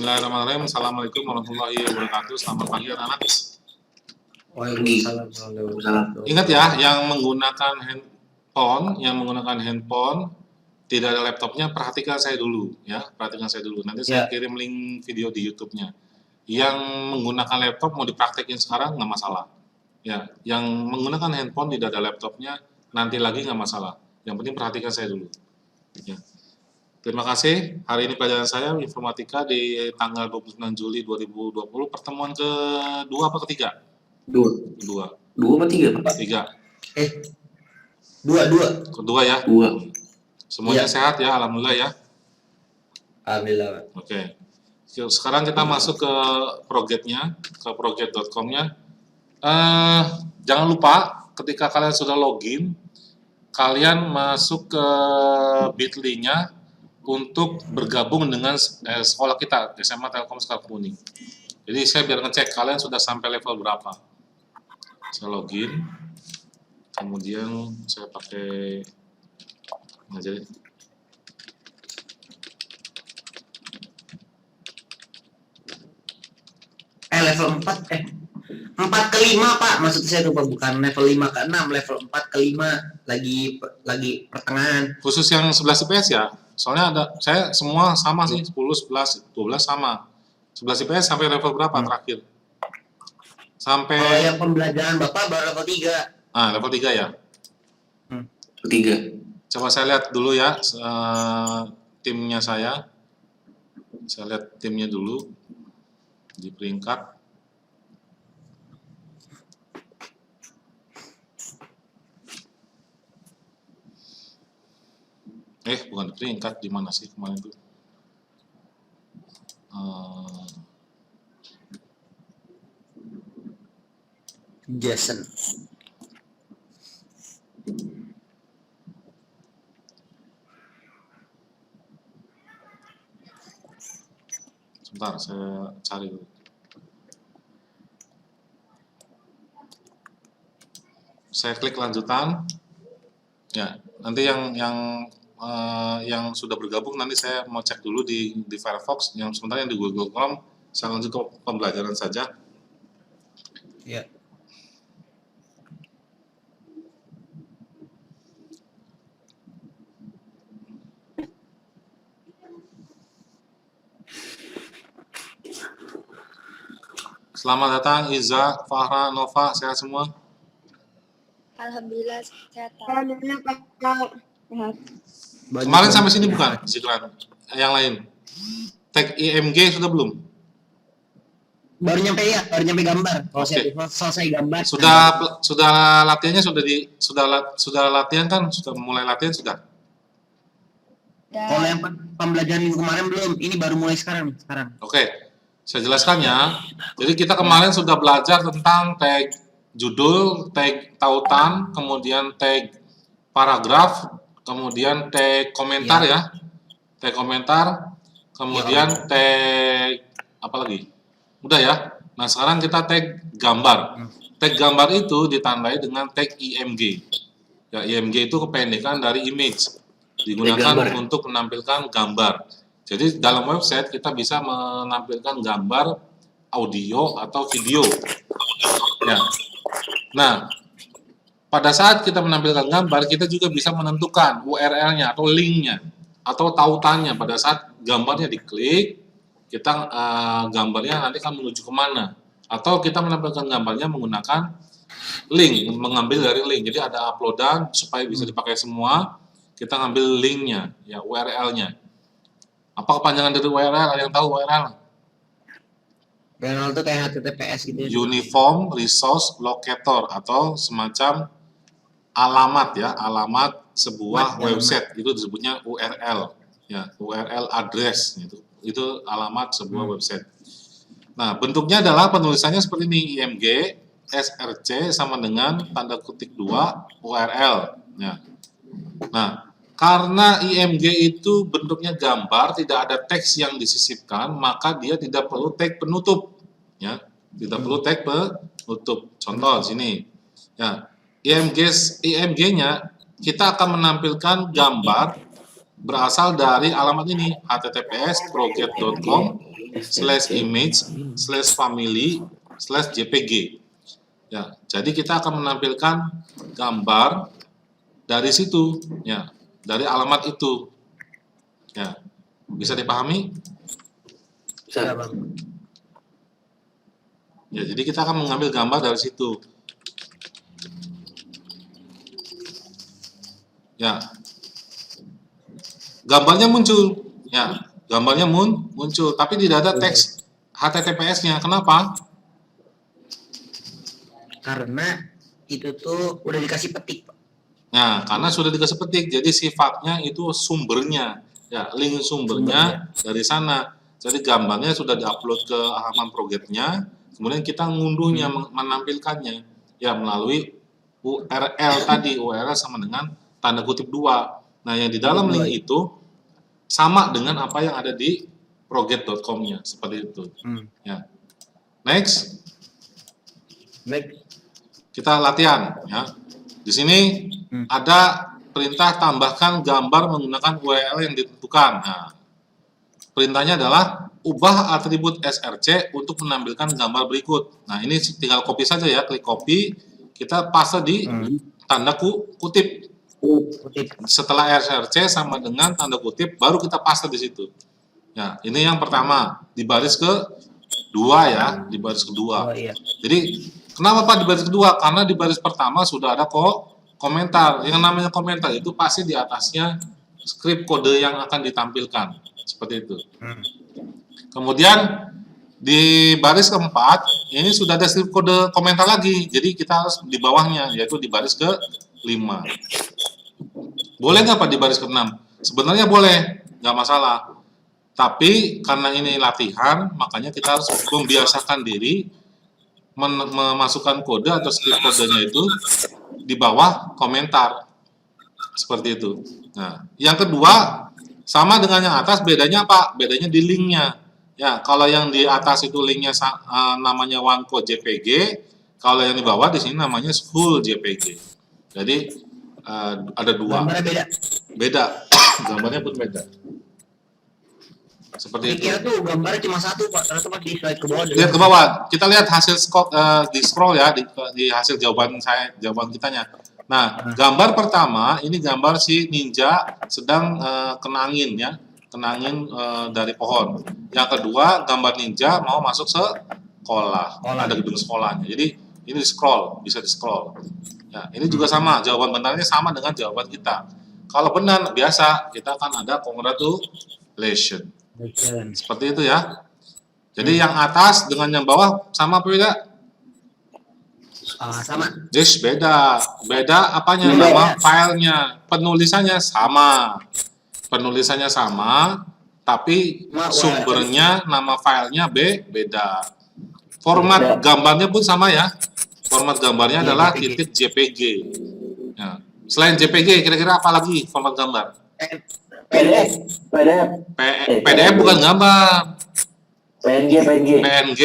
Bismillahirrahmanirrahim. Assalamualaikum warahmatullahi wabarakatuh. Selamat pagi anak-anak. Waalaikumsalam. Ingat ya, yang menggunakan handphone, tidak ada laptopnya, perhatikan saya dulu ya, perhatikan saya dulu. Nanti saya kirim link video di YouTube-nya. Yang menggunakan laptop mau dipraktekin sekarang nggak masalah. Ya, yang menggunakan handphone tidak ada laptopnya, nanti lagi nggak masalah. Yang penting perhatikan saya dulu. Ya. Terima kasih. Hari ini pelajaran saya informatika di tanggal 29 Juli 2020, pertemuan kedua apa ketiga? Dua apa tiga, Pak? Tiga. Dua. Kedua ya? Dua. Semuanya sehat ya, alhamdulillah ya. Alhamdulillah. Oke. Sekarang kita masuk ke project-nya, ke project.com-nya. Jangan lupa ketika kalian sudah login, kalian masuk ke Bitly-nya untuk bergabung dengan sekolah kita, SMA Telkom Sukabumi. Jadi saya biar ngecek kalian sudah sampai level berapa. Saya login, kemudian saya pakai ngajarin. Level 4 4 ke 5, Pak. Maksud saya itu bukan level 5 ke 6, level 4 ke 5 lagi pertengahan. Khusus yang 11 IPS ya. Soalnya ada saya semua sama sih, 10, 11, 12 sama. 11 IPS sampai level berapa terakhir? Sampai yang pembelajaran Bapak baru level 3. Level 3 ya. 3. Coba saya lihat dulu ya timnya saya. Saya lihat timnya dulu di peringkat. Bukan di peringkat, di mana sih kemarin itu? Jason. Sebentar, saya cari dulu. Saya klik lanjutan. Ya, nanti yang sudah bergabung nanti saya mau cek dulu di Firefox. Yang sementara yang di Google Chrome saya lanjut ke pembelajaran saja. Ya. Selamat datang Iza, Fahra, Nova, sehat semua? Alhamdulillah sehat. Alhamdulillah Pak. Sehat. Kemarin sampai sini bukan, Zikran? Yang lain. Tag IMG sudah belum? Baru nyampe gambar. Kalau saya selesai gambar. Sudah latihannya sudah latihan kan? Sudah mulai latihan sudah? Kalau yang pembelajaran minggu kemarin belum, ini baru mulai sekarang. Oke. Saya jelaskan ya. Jadi kita kemarin sudah belajar tentang tag judul, tag tautan, kemudian tag paragraf, kemudian tag komentar ya. Tag komentar, kemudian tag apa lagi? Udah ya. Nah, sekarang kita tag gambar. Tag gambar itu ditandai dengan tag IMG. Ya, IMG itu kependekan dari image. Digunakan untuk menampilkan gambar. Jadi dalam website kita bisa menampilkan gambar, audio atau video. Ya. Nah, pada saat kita menampilkan gambar, kita juga bisa menentukan URL-nya atau link-nya atau tautannya. Pada saat gambarnya diklik, kita gambarnya nanti akan menuju kemana. Atau kita menampilkan gambarnya menggunakan link, mengambil dari link. Jadi ada uploadan supaya bisa dipakai semua. Kita ngambil link-nya, ya URL-nya. Apa kepanjangan dari URL? Ada yang tahu URL? URL itu kayak HTTPS gitu ya. Uniform Resource Locator atau semacam alamat ya, alamat sebuah website. Itu disebutnya URL. Ya, URL address itu alamat sebuah website. Nah, bentuknya adalah penulisannya seperti ini, IMG SRC sama dengan tanda kutip 2 URL. Ya. Nah, karena IMG itu bentuknya gambar, tidak ada teks yang disisipkan, maka dia tidak perlu tag penutup. Ya, tidak perlu tag penutup. Contoh di sini. Ya, IMG-nya kita akan menampilkan gambar berasal dari alamat ini https project.com /image /family /jpg. Ya, jadi kita akan menampilkan gambar dari situ, ya, dari alamat itu. Ya, bisa dipahami? Ya, Bang. Ya, jadi kita akan mengambil gambar dari situ. Ya, gambarnya muncul, ya, gambarnya muncul, tapi tidak ada teks HTTPS-nya. Kenapa? Karena itu tuh udah dikasih petik, Pak. Nah, karena sudah dikasih petik, jadi sifatnya itu sumbernya, ya, link sumbernya dari sana. Jadi gambarnya sudah diupload ke halaman progetnya, kemudian kita ngunduhnya, menampilkannya, ya, melalui URL tadi, URL sama dengan tanda kutip 2. Nah, yang di dalam link itu sama dengan apa yang ada di proget.com-nya, seperti itu. Ya. Next, Baik. kita latihan, ya. Di sini ada perintah tambahkan gambar menggunakan URL yang ditentukan. Nah, perintahnya adalah ubah atribut src untuk menampilkan gambar berikut. Nah, ini tinggal copy saja ya, klik copy, kita paste di tanda kutip. Setelah src sama dengan tanda kutip, baru kita paste di situ. Ya, ini yang pertama di baris kedua ya, di baris kedua. Oh, iya. Jadi kenapa Pak di baris kedua? Karena di baris pertama sudah ada komentar. Yang namanya komentar itu pasti di atasnya skrip kode yang akan ditampilkan. Seperti itu. Kemudian di baris keempat ini sudah ada skrip kode komentar lagi. Jadi kita harus di bawahnya, yaitu di baris ke-5. Boleh nggak Pak di baris ke-6? Sebenarnya boleh, nggak masalah. Tapi karena ini latihan, makanya kita harus membiasakan diri memasukkan kode atau skrip kodenya itu di bawah komentar. Seperti itu. Nah, yang kedua, sama dengan yang atas, bedanya apa? Bedanya di linknya. Ya, kalau yang di atas itu linknya namanya OneCode JPG, kalau yang di bawah di sini namanya full JPG. Jadi ada dua. Gambarnya beda. Beda. Gambarnya pun beda. Seperti itu. Kira tuh gambarnya cuma satu, Pak. Ternyata pas di slide ke bawah. Lihat ke bawah. Kita lihat hasil di scroll ya, di hasil jawaban kitanya. Nah, gambar pertama ini gambar si ninja sedang kena angin ya, kena angin dari pohon. Yang kedua gambar ninja mau masuk sekolah, ada gedung sekolahnya. Jadi ini di scroll, bisa di scroll. Ya, ini juga sama, jawaban benarnya sama dengan jawaban kita. Kalau benar biasa kita akan ada congratulations. Seperti itu ya. Jadi yang atas dengan yang bawah sama apa beda? Sama. Yes, beda. Beda apanya? Nama filenya. Penulisannya sama. Penulisannya sama, tapi sumbernya, nama filenya beda. Format gambarnya pun sama ya. Format gambarnya adalah titik JPG. Ya. Selain JPG, kira-kira apa lagi format gambar? PDF bukan gambar. PNG.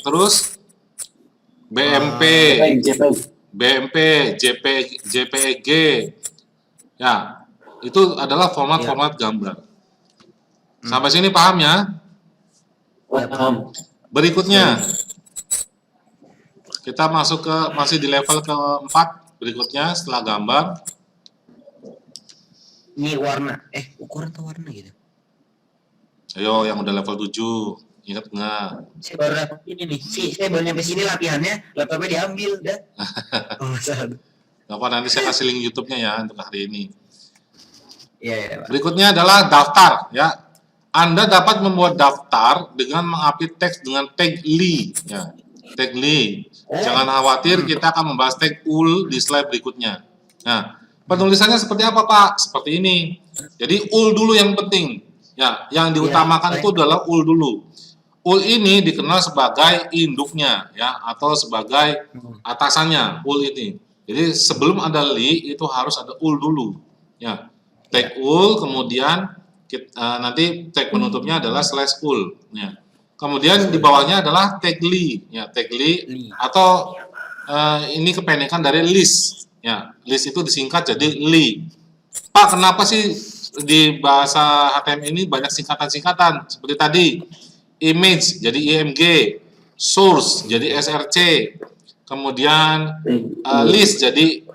Terus BMP, JPG. Ya, itu adalah format-format gambar. Sampai sini paham ya? Paham. Berikutnya, kita masuk ke masih di level keempat. Berikutnya setelah gambar. Ini warna. Ukuran atau warna gitu? Ayo, yang udah level 7. Ingat nggak? Saya baru level ini nih. Saya baru nyampe sini latihannya, laptopnya diambil dah. Gak apa, nanti saya kasih link YouTube-nya ya untuk hari ini. Iya, Pak. Berikutnya adalah daftar ya. Anda dapat membuat daftar dengan mengupdate teks dengan tag li ya. Tag li. Jangan khawatir, kita akan membahas tag ul di slide berikutnya. Nah, penulisannya seperti apa, Pak? Seperti ini. Jadi ul dulu yang penting. Ya, yang diutamakan itu adalah ul dulu. Ul ini dikenal sebagai induknya ya, atau sebagai atasannya ul ini. Jadi sebelum ada li itu harus ada ul dulu. Ya. Tag ul, kemudian nanti tag penutupnya adalah /ul. Ya. Kemudian di bawahnya adalah tag li, ya, tag li atau ini kependekan dari list. Ya, list itu disingkat jadi li. Pak, kenapa sih di bahasa HTML ini banyak singkatan-singkatan seperti tadi? image jadi img, source jadi src, kemudian list jadi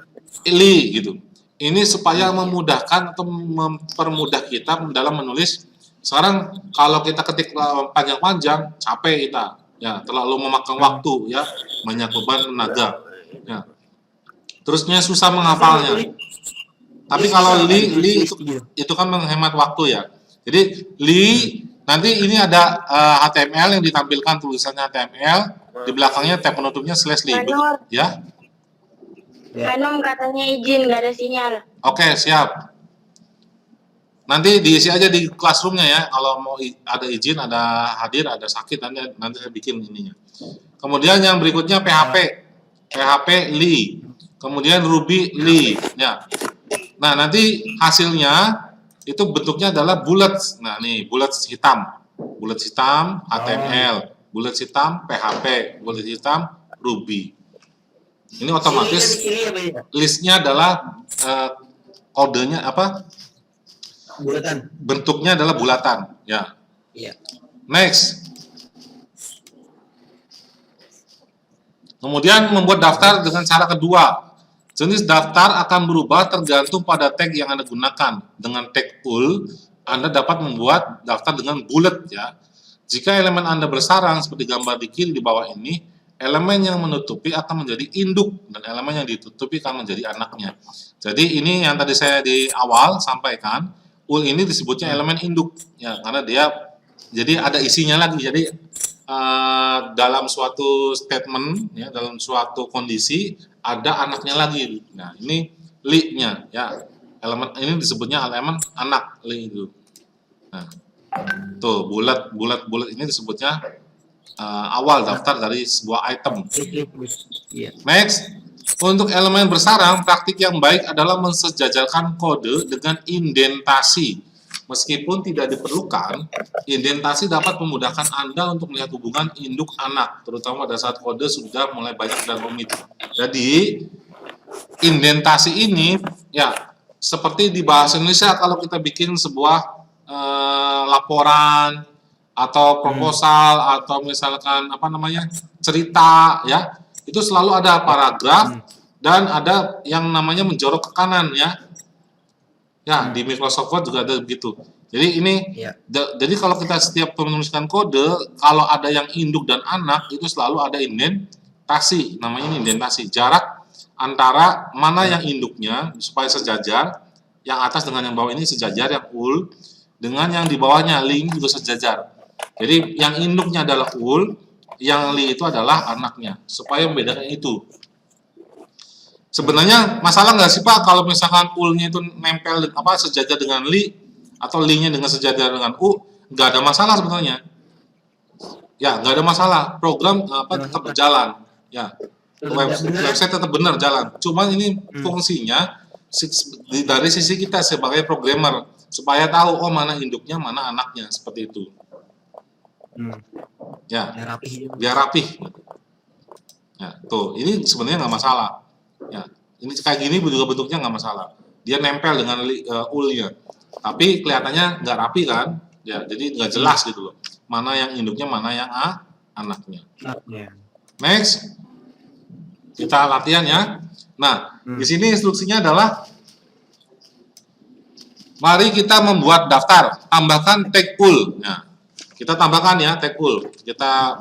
li gitu. Ini supaya memudahkan atau mempermudah kita dalam menulis. Sekarang kalau kita ketik panjang-panjang, capek kita, ya terlalu memakan waktu, ya banyak beban tenaga, ya. Terusnya susah menghafalnya. Tapi kalau li itu kan menghemat waktu ya. Jadi li nanti ini ada HTML yang ditampilkan tulisannya HTML, di belakangnya tab penutupnya /li, ya. Hanum katanya izin, nggak ada sinyal. Oke, siap. Nanti diisi aja di classroomnya ya. Kalau mau ada izin, ada hadir, ada sakit, nanti saya bikin ininya. Kemudian yang berikutnya PHP li. Kemudian Ruby li. Ya. Nah, nanti hasilnya itu bentuknya adalah bullets. Nah, nih bullets hitam. Bullets hitam HTML, bullets hitam PHP, bullets hitam Ruby. Ini otomatis listnya adalah kodenya apa? Bulatan. Bentuknya adalah bulatan, ya. Iya. Next. Kemudian membuat daftar dengan cara kedua. Jenis daftar akan berubah tergantung pada tag yang Anda gunakan. Dengan tag ul, Anda dapat membuat daftar dengan bullet, ya. Jika elemen Anda bersarang seperti gambar di kiri di bawah ini, elemen yang menutupi akan menjadi induk dan elemen yang ditutupi akan menjadi anaknya. Jadi ini yang tadi saya di awal sampaikan, ul ini disebutnya elemen induk, ya, karena dia jadi ada isinya lagi. Jadi dalam suatu statement, ya, dalam suatu kondisi ada anaknya lagi. Nah, ini li-nya, ya, elemen ini disebutnya elemen anak li itu. Nah, tuh bulat ini disebutnya awal daftar dari sebuah item. Next, untuk elemen bersarang, praktik yang baik adalah mensejajarkan kode dengan indentasi. Meskipun tidak diperlukan, indentasi dapat memudahkan Anda untuk melihat hubungan induk anak, terutama pada saat kode sudah mulai banyak dan rumit. Jadi, indentasi ini, ya, seperti di bahasa Indonesia kalau kita bikin sebuah laporan atau proposal atau misalkan apa namanya cerita, ya, itu selalu ada paragraf dan ada yang namanya menjorok ke kanan, ya. Ya, di Microsoft Word juga ada begitu. Jadi ini, jadi kalau kita setiap menuliskan kode, kalau ada yang induk dan anak itu selalu ada indentasi, namanya indentasi. Jarak antara mana yang induknya supaya sejajar, yang atas dengan yang bawah ini sejajar, yang ul dengan yang di bawahnya li ini juga sejajar. Jadi yang induknya adalah ul, yang li itu adalah anaknya, supaya membedakan itu. Sebenarnya masalah nggak sih Pak kalau misalkan ul-nya itu nempel apa sejajar dengan li atau li-nya dengan sejajar dengan u? Nggak ada masalah sebenarnya. Ya, nggak ada masalah. Program tetap berjalan. Ya, website tetap benar jalan. Cuman ini fungsinya dari sisi kita sebagai programmer supaya tahu oh mana induknya, mana anaknya, seperti itu. Ya, biar rapih. Ya, tuh, ini sebenarnya nggak masalah. Ya, ini kayak gini juga bentuknya nggak masalah. Dia nempel dengan ul-nya, tapi kelihatannya nggak rapi kan? Ya, jadi nggak jelas gitu loh. Mana yang induknya, mana yang anaknya. Next, kita latihan ya. Nah, di sini instruksinya adalah mari kita membuat daftar, tambahkan tag ul. Nah, kita tambahkan ya tag ul. Kita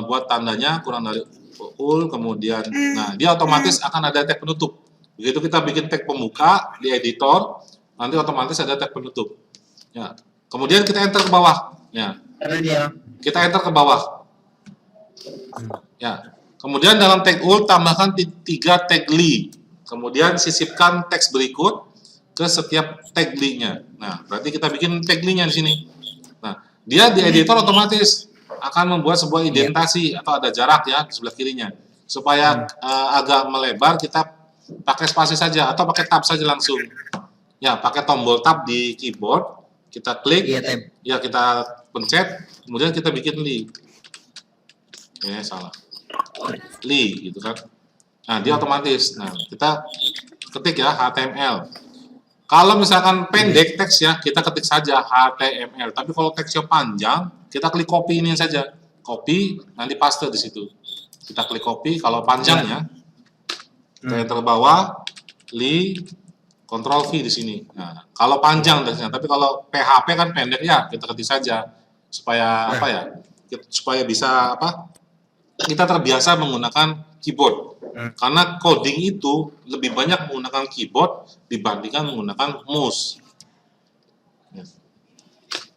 buat tandanya kurang dari ul, kemudian nah dia otomatis akan ada tag penutup. Begitu kita bikin tag pembuka di editor, nanti otomatis ada tag penutup. Ya. Kemudian kita enter ke bawah. Ya. Kita enter ke bawah. Ya. Kemudian dalam tag ul tambahkan 3 tag li. Kemudian sisipkan teks berikut ke setiap tag li-nya. Nah, berarti kita bikin tag li-nya di sini. Nah, dia di editor otomatis akan membuat sebuah indentasi atau ada jarak ya di sebelah kirinya. Supaya agak melebar kita pakai spasi saja atau pakai tab saja langsung. Ya, pakai tombol tab di keyboard, kita klik, ya kita pencet, kemudian kita bikin li. Salah. Li gitu kan. Nah, dia otomatis. Nah, kita ketik ya HTML. Kalau misalkan pendek teks ya, kita ketik saja HTML. Tapi kalau teksnya panjang, kita klik copy ini saja. Copy, nanti paste di situ. Kita klik copy, kalau panjang ya. Kita enter bawah, Ctrl V di sini. Nah, kalau panjang teksnya, tapi kalau PHP kan pendek ya, kita ketik saja supaya apa ya? Supaya bisa apa? Kita terbiasa menggunakan keyboard. Karena coding itu lebih banyak menggunakan keyboard dibandingkan menggunakan mouse.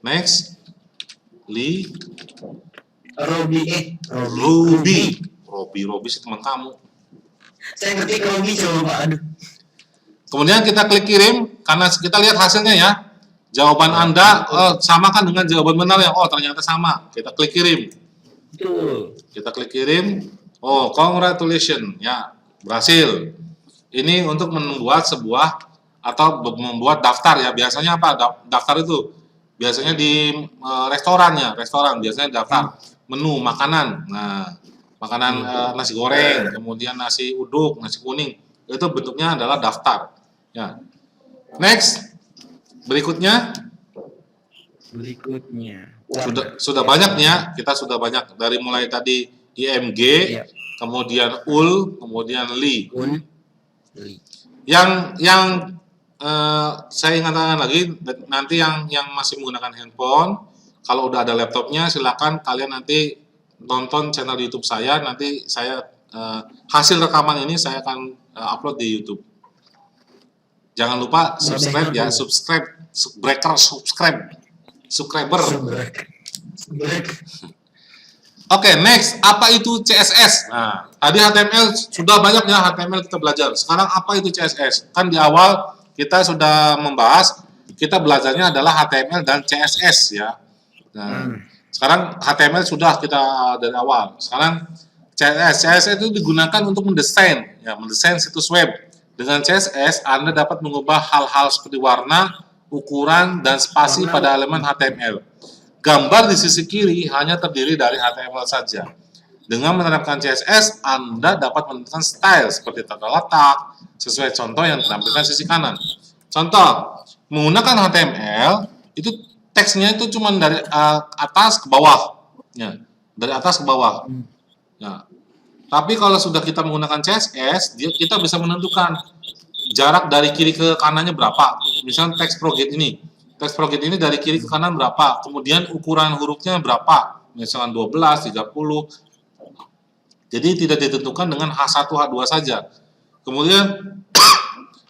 Next, Ruby sih teman kamu. Saya ngerti Robi coba Pak. Aduh. Kemudian kita klik kirim, karena kita lihat hasilnya ya. Jawaban Anda sama kan dengan jawaban benar ya. Oh, ternyata sama. Kita klik kirim. Betul. Kita klik kirim. Oh, congratulations ya, berhasil. Ini untuk membuat sebuah atau membuat daftar ya. Biasanya apa? Daftar itu biasanya di restoran ya, restoran biasanya daftar menu makanan. Nah, makanan nasi goreng, kemudian nasi uduk, nasi kuning. Itu bentuknya adalah daftar. Ya. Next. Berikutnya sudah banyak ya, kita sudah banyak dari mulai tadi IMG, kemudian UL, kemudian LI. Yang saya ingatkan lagi, nanti yang masih menggunakan handphone, kalau udah ada laptopnya, silakan kalian nanti tonton channel YouTube saya. Nanti saya hasil rekaman ini saya akan upload di YouTube. Jangan lupa subscribe ya, subscriber. Oke, next, apa itu CSS? Nah, tadi HTML sudah banyak ya, HTML kita belajar. Sekarang apa itu CSS? Kan di awal kita sudah membahas, kita belajarnya adalah HTML dan CSS ya. Nah, sekarang HTML sudah kita dari awal. Sekarang CSS itu digunakan untuk mendesain situs web. Dengan CSS, Anda dapat mengubah hal-hal seperti warna, ukuran, dan spasi pada elemen HTML. Gambar di sisi kiri hanya terdiri dari HTML saja. Dengan menerapkan CSS, Anda dapat menentukan style seperti tata letak sesuai contoh yang ditampilkan sisi kanan. Contoh, menggunakan HTML itu teksnya itu cuma dari atas ke bawah, ya, dari atas ke bawah. Ya. Tapi kalau sudah kita menggunakan CSS, kita bisa menentukan jarak dari kiri ke kanannya berapa. Misalnya teks proget ini. Teks proget ini dari kiri ke kanan berapa, kemudian ukuran hurufnya berapa, misalkan 12, 30. Jadi tidak ditentukan dengan H1, H2 saja. Kemudian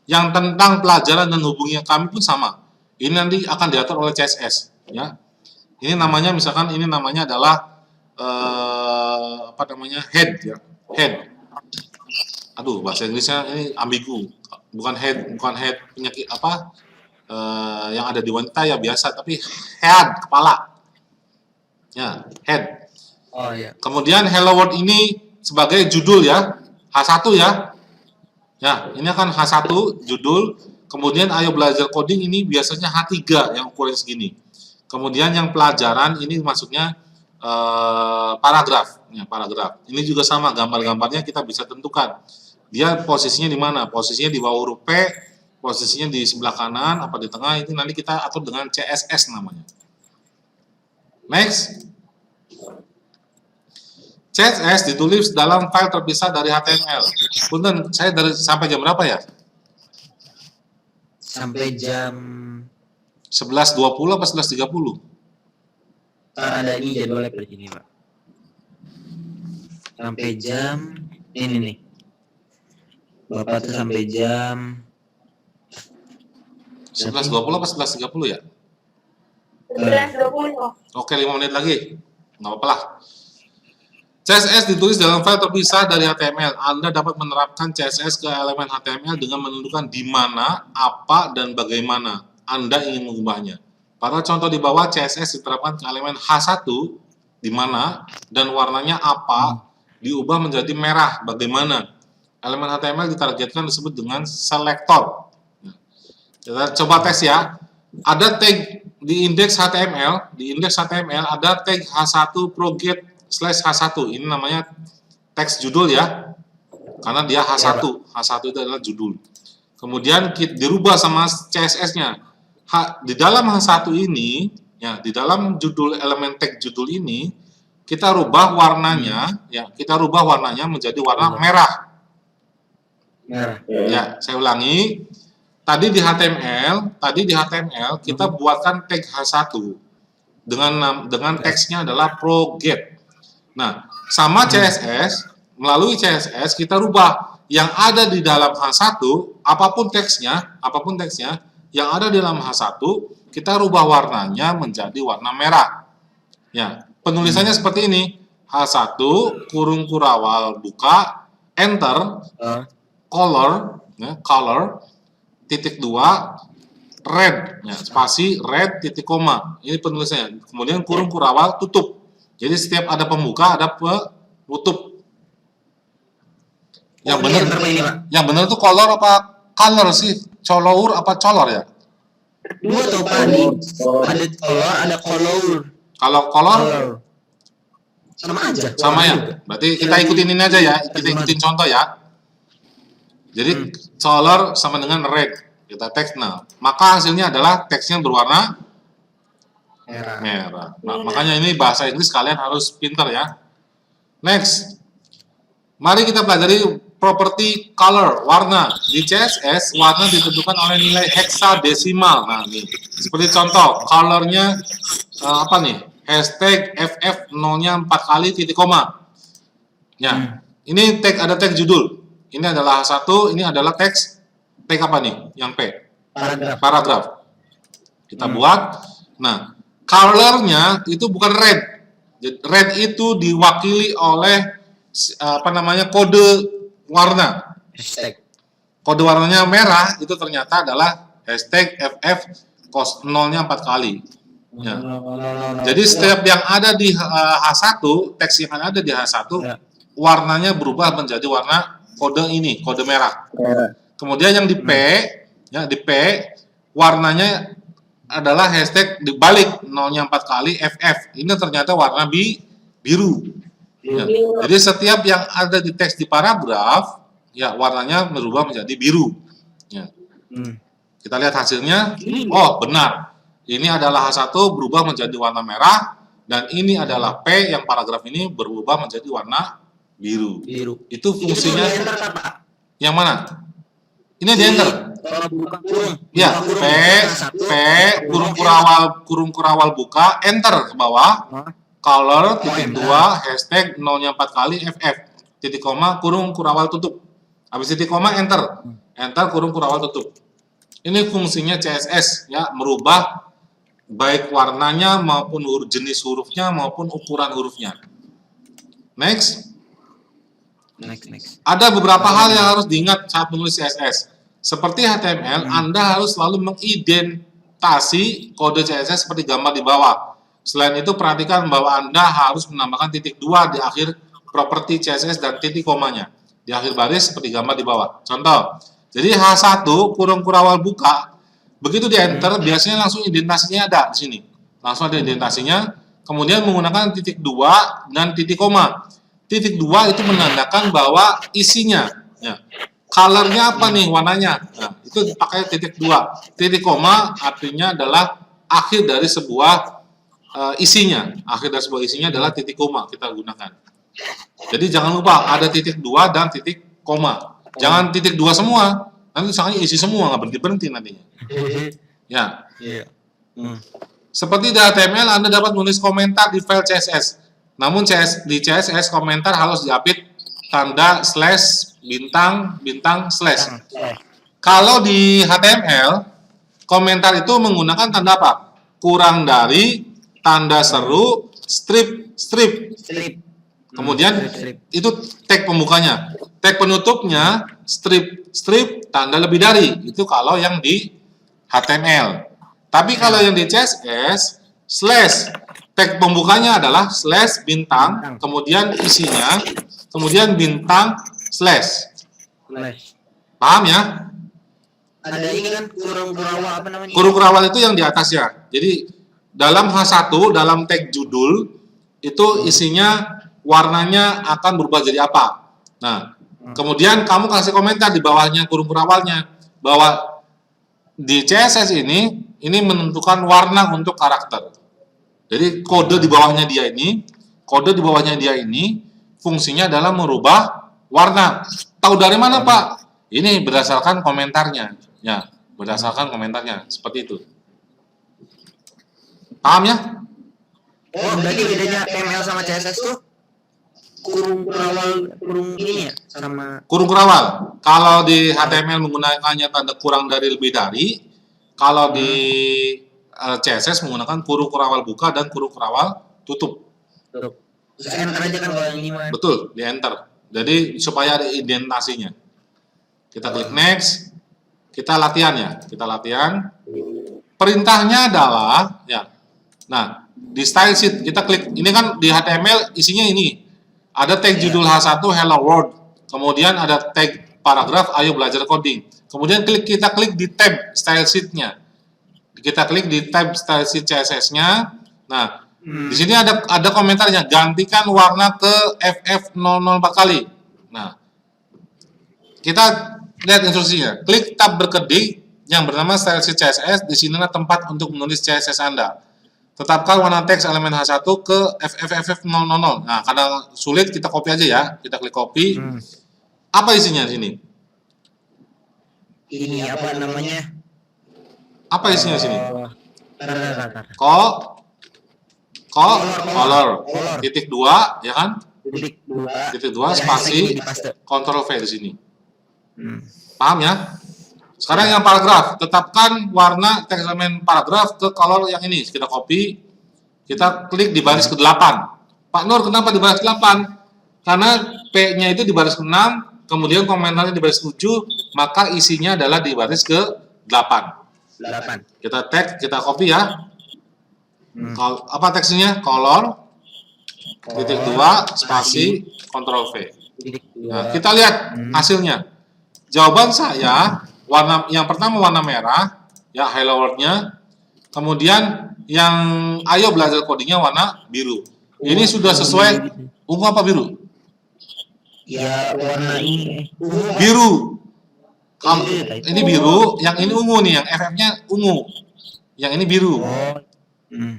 yang tentang pelajaran dan hubungi kami pun sama. Ini nanti akan diatur oleh CSS. Ya. Ini namanya misalkan ini namanya adalah head ya, head. Aduh, bahasa Inggrisnya ini ambigu. Bukan head penyakit apa? Yang ada di wanita ya biasa, tapi head, kepala. Ya, head. Oh iya. Kemudian hello world ini sebagai judul ya, H1 ya. Ya, ini akan H1 judul. Kemudian ayo belajar coding ini biasanya H3 yang ukuran segini. Kemudian yang pelajaran ini maksudnya paragraf, ya, paragraf. Ini juga sama, gambar-gambarnya kita bisa tentukan. Dia posisinya di mana? Posisinya di bawah huruf P, posisinya di sebelah kanan, apa di tengah, ini nanti kita atur dengan CSS namanya. Next. CSS ditulis dalam file terpisah dari HTML. Punten, saya sampai jam berapa ya? Sampai jam 11.20 apa 11.30? ada ini jadwalnya seperti ini, Pak. Sampai jam ini nih. Bapak tuh sampai jam 11.20 apa 11.30 ya? 11.20. Oke, 5 menit lagi. Nggak apa-apa lah. CSS ditulis dalam file terpisah dari HTML. Anda dapat menerapkan CSS ke elemen HTML dengan menentukan di mana, apa, dan bagaimana Anda ingin mengubahnya. Pada contoh di bawah, CSS diterapkan ke elemen H1, di mana, dan warnanya apa, diubah menjadi merah, bagaimana. Elemen HTML ditargetkan disebut dengan selektor. Kita coba tes ya. Ada tag di indeks HTML, ada tag H1 proget/H1. Ini namanya teks judul ya. Karena dia H1. H1 itu adalah judul. kemudian dirubah sama CSS-nya. Di dalam H1 ini, ya, di dalam judul elemen tag judul ini, kita rubah warnanya, ya, kita rubah warnanya menjadi warna merah. Merah. Ya, saya ulangi. Tadi di HTML kita buatkan tag H1 dengan teksnya adalah ProGet. Nah, sama CSS, melalui CSS kita rubah yang ada di dalam H1, apapun teksnya yang ada di dalam H1, kita rubah warnanya menjadi warna merah. Ya, penulisannya seperti ini. H1 kurung kurawal buka, enter, color, ya, color, titik 2, red, ya, spasi, red, titik koma. Ini penulisannya. Kemudian kurung kurawal tutup. Jadi setiap ada pembuka, ada penutup. Yang benar tuh color apa color sih? Color apa color ya? Dua tuh Pak nih. Ada color, ada color. Kalau color Sama aja. sama ya. Berarti kita ikutin ini aja ya. Kita ikutin contoh ya. Jadi color sama dengan red. Kita teks. Nah, maka hasilnya adalah teksnya berwarna merah. Nah, makanya ini bahasa Inggris kalian harus pintar ya. Next. Mari kita pelajari properti color, warna. Di CSS, warna ditentukan oleh nilai heksadesimal. Nah, ini seperti contoh, colornya apa nih? Hashtag FF 0-nya 4 kali titik koma. Ya, ini tag, ada tag judul. Ini adalah H1, ini adalah teks. Tag apa nih? Yang P. Paragraf. Kita buat. Nah, colornya itu bukan red. Red itu diwakili oleh apa namanya, kode warna. Hashtag. Kode warnanya merah itu ternyata adalah hashtag FF 0-nya 4 kali. Ya. Jadi setiap yang ada di H1, teks yang ada di H1, warnanya berubah menjadi warna kode ini, kode merah. Kemudian yang di P, ya, di P warnanya adalah hashtag dibalik 0-nya 4 kali FF. Ini ternyata warna biru. Ya. Jadi setiap yang ada di teks di paragraf, ya, warnanya berubah menjadi biru. Ya. Kita lihat hasilnya. Oh, benar. Ini adalah H1 berubah menjadi warna merah, dan ini adalah P yang paragraf ini berubah menjadi warna biru. Itu fungsinya. Yang mana? Ini di enter. Ya, P kurung kurawal buka, enter ke bawah. Color titik 2 hashtag 0-nya 4 kali FF titik koma kurung kurawal tutup. Habis titik koma enter. Enter kurung kurawal tutup. Ini fungsinya CSS, ya, merubah baik warnanya maupun jenis hurufnya maupun ukuran hurufnya. Next. Ada beberapa hal yang harus diingat saat menulis CSS. Seperti HTML, Anda harus selalu mengidentasi kode CSS seperti gambar di bawah. Selain itu, perhatikan bahwa Anda harus menambahkan titik 2 di akhir properti CSS dan titik komanya di akhir baris seperti gambar di bawah. Contoh, jadi H1 kurung kurawal buka, begitu di enter biasanya langsung indentasinya ada di sini. Langsung ada indentasinya, kemudian menggunakan titik 2 dan titik koma. Titik 2 itu menandakan bahwa isinya, ya. Colornya apa nih, warnanya. Nah, itu dipakai titik 2. Titik koma artinya adalah akhir dari sebuah isinya. Akhir dari sebuah isinya adalah titik koma kita gunakan. Jadi jangan lupa ada titik 2 dan titik koma. Jangan titik 2 semua. Nanti misalnya isi semua, nggak berhenti-berhenti nantinya. Ya. Seperti di HTML, Anda dapat menulis komentar di file CSS. Namun di CSS komentar harus diapit tanda slash, bintang, slash. Kalau di HTML, komentar itu menggunakan tanda apa? Kurang dari, tanda seru, strip. Kemudian itu tag pembukanya. Tag penutupnya strip, tanda lebih dari. Itu kalau yang di HTML. Tapi kalau yang di CSS, slash, tag pembukanya adalah slash bintang, kemudian isinya, kemudian bintang slash. Paham ya? Ada ini kan kurung kurawal apa namanya? Kurung kurawal itu yang di atasnya. Jadi dalam H1, dalam tag judul itu isinya warnanya akan berubah jadi apa. Nah, kemudian kamu kasih komentar di bawahnya kurung kurawalnya. bahwa di CSS ini menentukan warna untuk karakter. Jadi kode di bawahnya dia ini fungsinya adalah merubah warna. Tahu dari mana, Pak? Ini berdasarkan komentarnya. Ya, berdasarkan komentarnya seperti itu. Paham ya? Oh, berarti bedanya HTML sama CSS tuh kurung awal kurung ini ya sama Kurung kerawal. Kalau di HTML menggunakannya tanda kurang dari lebih dari, kalau di CSS menggunakan kurung kerawal buka dan kurung kerawal tutup. terus enter aja kan kalau yang ini mah. Betul, di enter. Jadi supaya ada indentasinya. Kita klik next. Kita latihan ya. Kita latihan. Perintahnya adalah ya. Nah, di style sheet kita klik. Ini kan di HTML isinya ini. Ada tag judul H1 Hello World. Kemudian ada tag paragraf Ayo Belajar Coding. Kemudian kita klik di tab style sheet-nya. Kita klik di tab style sheet CSS-nya. Nah, di sini ada komentarnya, gantikan warna ke FF004 kali. Nah, kita lihat instruksinya. Klik tab berkedip yang bernama style sheet CSS. Di sinilah tempat untuk menulis CSS Anda. Tetapkan warna teks elemen H1 ke FFFF000. Nah, karena sulit kita copy aja ya. Kita klik copy. Apa isinya di sini? Ini apa namanya? Apa isinya di sini? Tar. Color. Titik 2, ya kan? Titik 2. Titik 2 spasi Dipaste. Ctrl V di sini. Paham ya? Sekarang yang paragraf, tetapkan warna teks elemen paragraf ke color yang ini. Kita copy, kita klik di baris ke-8. Pak Nur, kenapa di baris ke-8? Karena P-nya itu di baris ke-6, kemudian komentarnya di baris ke-7, maka isinya adalah di baris ke-8. 8. Kita tag, kita copy ya. Apa teksnya? Color, titik 2, spasi, Ctrl V. Titik 2. Nah, kita lihat hasilnya. Jawaban saya, warna yang pertama warna merah, ya hello world-nya. Kemudian yang ayo belajar codingnya warna biru. Ini sudah sesuai ungu apa biru? Ya, warna ini. Biru. Kalau ini biru, yang ini ungu nih, yang FF-nya ungu. Yang ini biru.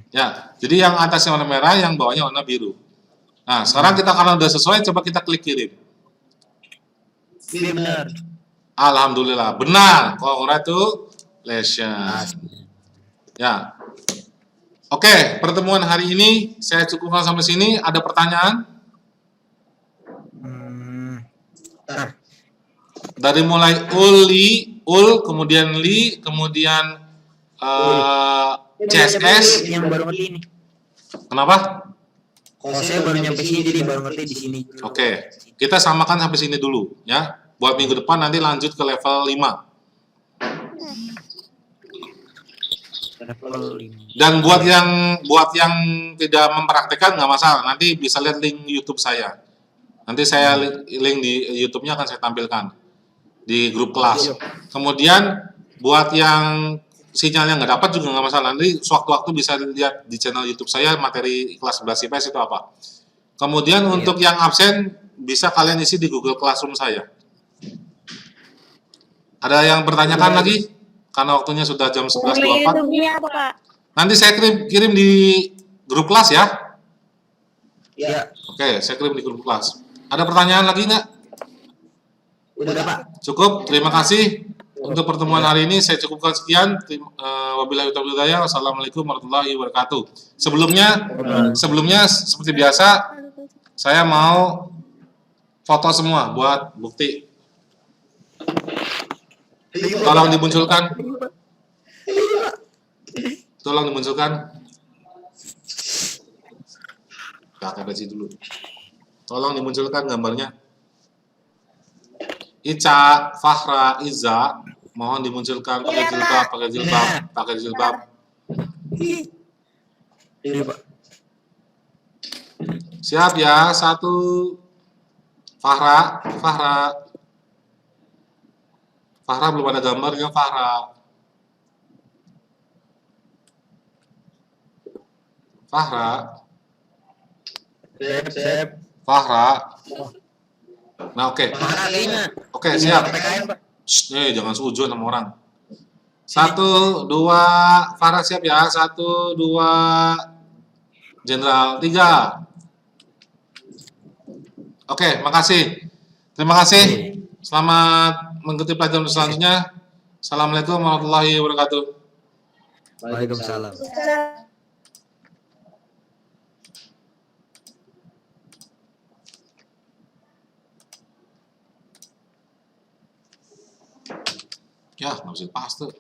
Ya, jadi yang atasnya warna merah, yang bawahnya warna biru. Nah, sekarang kita karena udah sesuai, coba kita klik kirim. Benar. Alhamdulillah, benar. Congratulations. Ya. Oke, pertemuan hari ini saya cukupkan sampai sini. Ada pertanyaan? Tar. Dari mulai kemudian li, kemudian CSS. Yang baru ngerti ini. Kenapa? Kalau saya baru nyampe sini jadi baru ngerti di sini. Oke, kita samakan sampai sini dulu ya. Buat minggu depan nanti lanjut ke level 5. Level 5. Dan buat yang tidak mempraktekkan nggak masalah, nanti bisa lihat link YouTube saya. Nanti saya link di YouTube-nya akan saya tampilkan di grup kelas. Kemudian buat yang sinyalnya nggak dapat juga nggak masalah. Nanti sewaktu-waktu bisa lihat di channel YouTube saya materi kelas 11 IPS itu apa. Kemudian untuk yang absen bisa kalian isi di Google Classroom saya. Ada yang bertanyakan lagi? Karena waktunya sudah jam 11.24. YouTube-nya apa, Kak? Nanti saya kirim di grup kelas ya. Ya, Oke, saya kirim di grup kelas. Ada pertanyaan lagi nggak? udah Pak. Cukup, terima kasih. Untuk pertemuan hari ini saya cukupkan sekian. Wabillahi taufiq wal hidayah. Wassalamualaikum warahmatullahi wabarakatuh. Sebelumnya seperti biasa, saya mau foto semua buat bukti. Tolong dimunculkan. Tolong dimunculkan. Pakai baju dulu. Tolong dimunculkan gambarnya. Ica, Fahra, Iza, mohon dimunculkan pakai jilbab. Ini Pak. Siap ya, 1. Fahra belum ada gambarnya Fahra. Sep. Fahra. Nah, oke. Mana kayaknya? Oke, siap. PKN, Pak. Jangan seujon sama orang. 1, 2, Farah siap ya. 1, 2, Jenderal 3. Oke, makasih. Terima kasih. Selamat mengikuti pelajaran selanjutnya. Assalamualaikum warahmatullahi wabarakatuh. Waalaikumsalam. Ya, nggak bisa pas tuh.